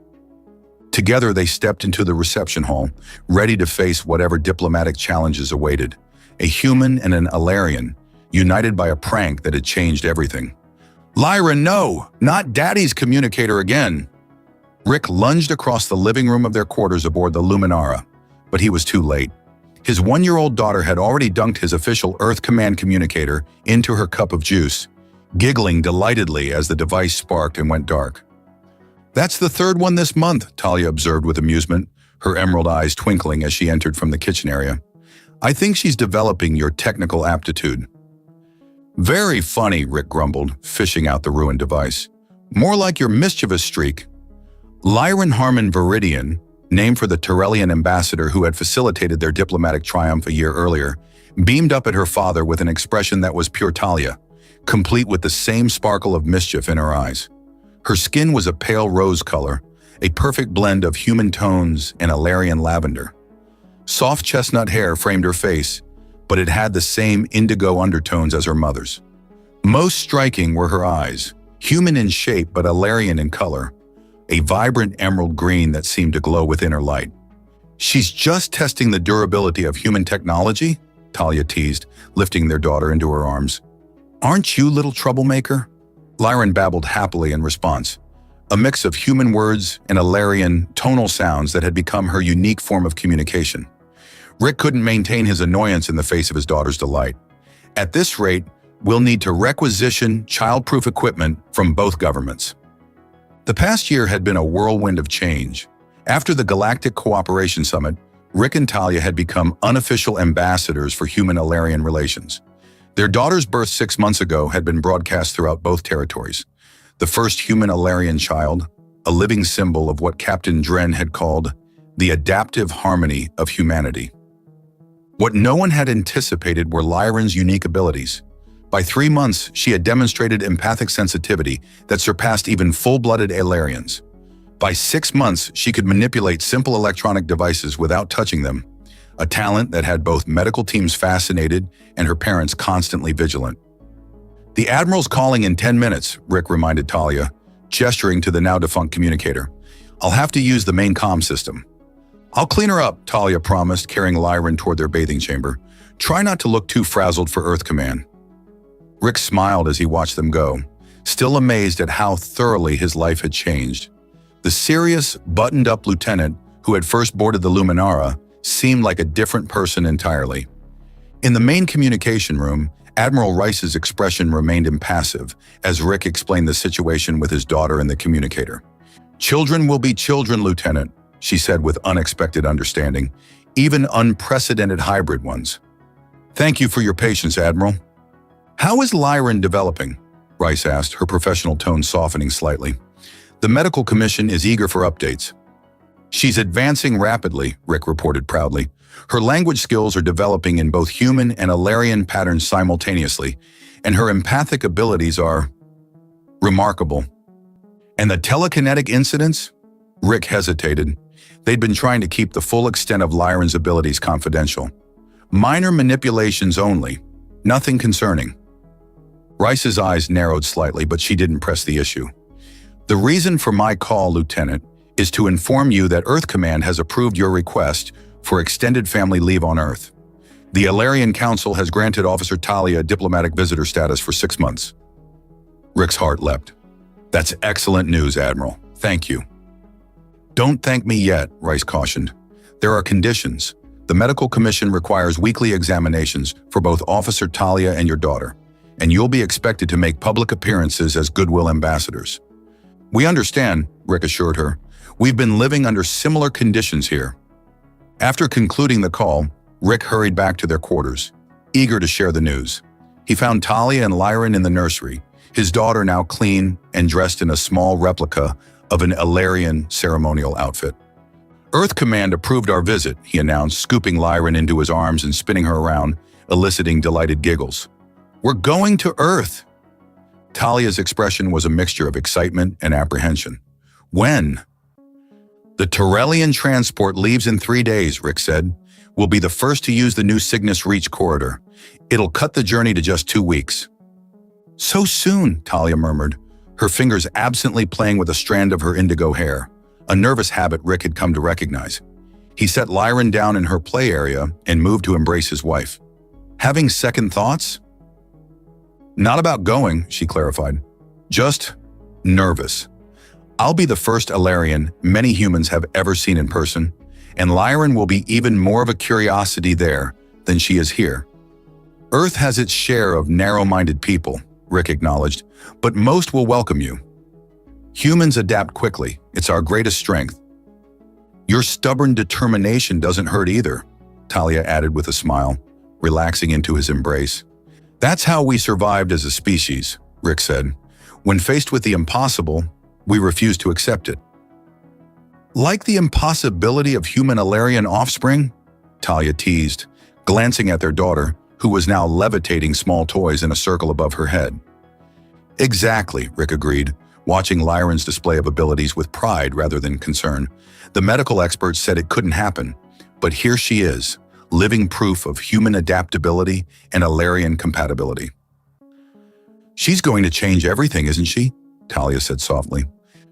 Together they stepped into the reception hall, ready to face whatever diplomatic challenges awaited. A human and an Alarian, united by a prank that had changed everything. "Lyra, no! Not Daddy's communicator again!" Rick lunged across the living room of their quarters aboard the Luminara, but he was too late. His 1-year-old daughter had already dunked his official Earth Command communicator into her cup of juice, giggling delightedly as the device sparked and went dark. "That's the 3rd one this month," Talia observed with amusement, her emerald eyes twinkling as she entered from the kitchen area. "I think she's developing your technical aptitude." "Very funny," Rick grumbled, fishing out the ruined device. "More like your mischievous streak." Lyran Harmon Viridian, named for the Tyrellian ambassador who had facilitated their diplomatic triumph a year earlier, beamed up at her father with an expression that was pure Talia, complete with the same sparkle of mischief in her eyes. Her skin was a pale rose color, a perfect blend of human tones and Alarian lavender. Soft chestnut hair framed her face, but it had the same indigo undertones as her mother's. Most striking were her eyes, human in shape but Alarian in color, a vibrant emerald green that seemed to glow within her light. "She's just testing the durability of human technology?" Talia teased, lifting their daughter into her arms. "Aren't you, little troublemaker?" Lyran babbled happily in response, a mix of human words and Alarian tonal sounds that had become her unique form of communication. Rick couldn't maintain his annoyance in the face of his daughter's delight. "At this rate, we'll need to requisition child-proof equipment from both governments." The past year had been a whirlwind of change. After the Galactic Cooperation Summit, Rick and Talia had become unofficial ambassadors for human-Alarian relations. Their daughter's birth 6 months ago had been broadcast throughout both territories. The first human-Alarian child, a living symbol of what Captain Dren had called the adaptive harmony of humanity. What no one had anticipated were Lyran's unique abilities. By 3 months, she had demonstrated empathic sensitivity that surpassed even full-blooded Alarians. By 6 months, she could manipulate simple electronic devices without touching them, a talent that had both medical teams fascinated and her parents constantly vigilant. "The Admiral's calling in 10 minutes, Rick reminded Talia, gesturing to the now-defunct communicator. "I'll have to use the main comm system." "I'll clean her up," Talia promised, carrying Lyran toward their bathing chamber. "Try not to look too frazzled for Earth Command." Rick smiled as he watched them go, still amazed at how thoroughly his life had changed. The serious, buttoned-up lieutenant who had first boarded the Luminara seemed like a different person entirely. In the main communication room, Admiral Rice's expression remained impassive as Rick explained the situation with his daughter in the communicator. "Children will be children, Lieutenant," she said with unexpected understanding, "even unprecedented hybrid ones." "Thank you for your patience, Admiral." "How is Lyran developing?" Rice asked, her professional tone softening slightly. "The Medical Commission is eager for updates." "She's advancing rapidly," Rick reported proudly. "Her language skills are developing in both human and Alarian patterns simultaneously, and her empathic abilities are remarkable." "And the telekinetic incidents?" Rick hesitated. They'd been trying to keep the full extent of Lyran's abilities confidential. "Minor manipulations only. Nothing concerning." Rice's eyes narrowed slightly, but she didn't press the issue. "The reason for my call, Lieutenant, is to inform you that Earth Command has approved your request for extended family leave on Earth. The Alarian Council has granted Officer Talia diplomatic visitor status for 6 months." Rick's heart leapt. "That's excellent news, Admiral. Thank you." "Don't thank me yet," Rice cautioned. "There are conditions. The Medical Commission requires weekly examinations for both Officer Talia and your daughter, and you'll be expected to make public appearances as goodwill ambassadors." "We understand," Rick assured her. "We've been living under similar conditions here." After concluding the call, Rick hurried back to their quarters, eager to share the news. He found Talia and Lyran in the nursery, his daughter now clean and dressed in a small replica of an Alarian ceremonial outfit. "Earth Command approved our visit," he announced, scooping Lyran into his arms and spinning her around, eliciting delighted giggles. "We're going to Earth!" Talia's expression was a mixture of excitement and apprehension. "When?" "The Tyrellian transport leaves in 3 days," Rick said. "We'll be the first to use the new Cygnus Reach corridor. It'll cut the journey to just 2 weeks." "So soon," Talia murmured, her fingers absently playing with a strand of her indigo hair, a nervous habit Rick had come to recognize. He set Lyran down in her play area and moved to embrace his wife. "Having second thoughts?" "Not about going," she clarified. "Just nervous. I'll be the first Alarian many humans have ever seen in person, and Lyran will be even more of a curiosity there than she is here." "Earth has its share of narrow-minded people," Rick acknowledged, "but most will welcome you. Humans adapt quickly. It's our greatest strength." "Your stubborn determination doesn't hurt either," Talia added with a smile, relaxing into his embrace. "That's how we survived as a species," Rick said. "When faced with the impossible, we refused to accept it." Like the impossibility of human Alarian offspring? Talia teased, glancing at their daughter, who was now levitating small toys in a circle above her head. Exactly, Rick agreed, watching Lyran's display of abilities with pride rather than concern. The medical experts said it couldn't happen, but here she is, living proof of human adaptability and Alarian compatibility. She's going to change everything, isn't she? Talia said softly.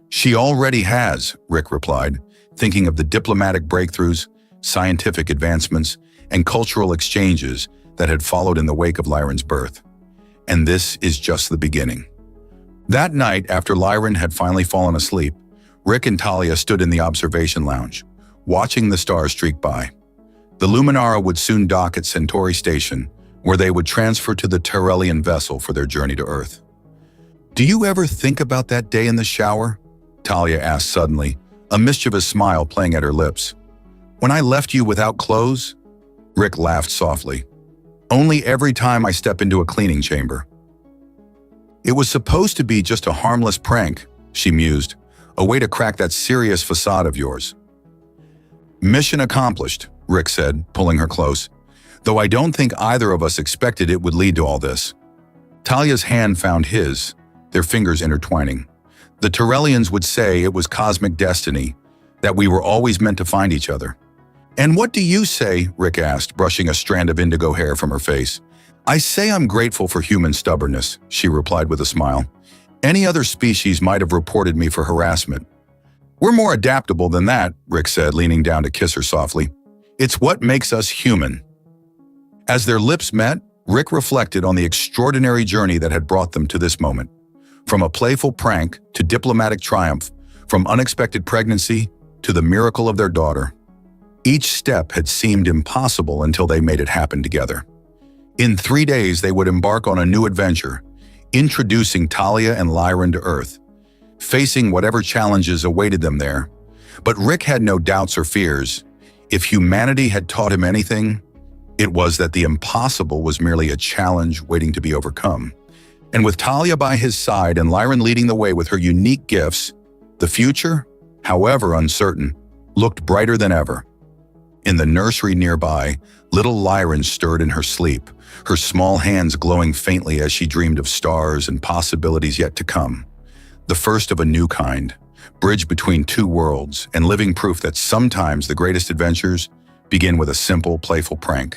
She already has, Rick replied, thinking of the diplomatic breakthroughs, scientific advancements, and cultural exchanges that had followed in the wake of Lyran's birth. And this is just the beginning. That night, after Lyran had finally fallen asleep, Rick and Talia stood in the observation lounge, watching the stars streak by. The Luminara would soon dock at Centauri Station, where they would transfer to the Tyrellian vessel for their journey to Earth. Do you ever think about that day in the shower? Talia asked suddenly, a mischievous smile playing at her lips. When I left you without clothes? Rick laughed softly. Only every time I step into a cleaning chamber. It was supposed to be just a harmless prank, she mused, a way to crack that serious facade of yours. Mission accomplished, Rick said, pulling her close, though I don't think either of us expected it would lead to all this. Talia's hand found his, their fingers intertwining. The Tyrellians would say it was cosmic destiny, that we were always meant to find each other. And what do you say? Rick asked, brushing a strand of indigo hair from her face. I say I'm grateful for human stubbornness, she replied with a smile. Any other species might have reported me for harassment. We're more adaptable than that, Rick said, leaning down to kiss her softly. It's what makes us human. As their lips met, Rick reflected on the extraordinary journey that had brought them to this moment. From a playful prank to diplomatic triumph, from unexpected pregnancy to the miracle of their daughter. Each step had seemed impossible until they made it happen together. In 3 days, they would embark on a new adventure, introducing Talia and Lyran to Earth, facing whatever challenges awaited them there. But Rick had no doubts or fears. If humanity had taught him anything, it was that the impossible was merely a challenge waiting to be overcome. And with Talia by his side and Lyran leading the way with her unique gifts, the future, however uncertain, looked brighter than ever. In the nursery nearby, little Lyran stirred in her sleep, her small hands glowing faintly as she dreamed of stars and possibilities yet to come. The first of a new kind, bridge between two worlds and living proof that sometimes the greatest adventures begin with a simple, playful prank.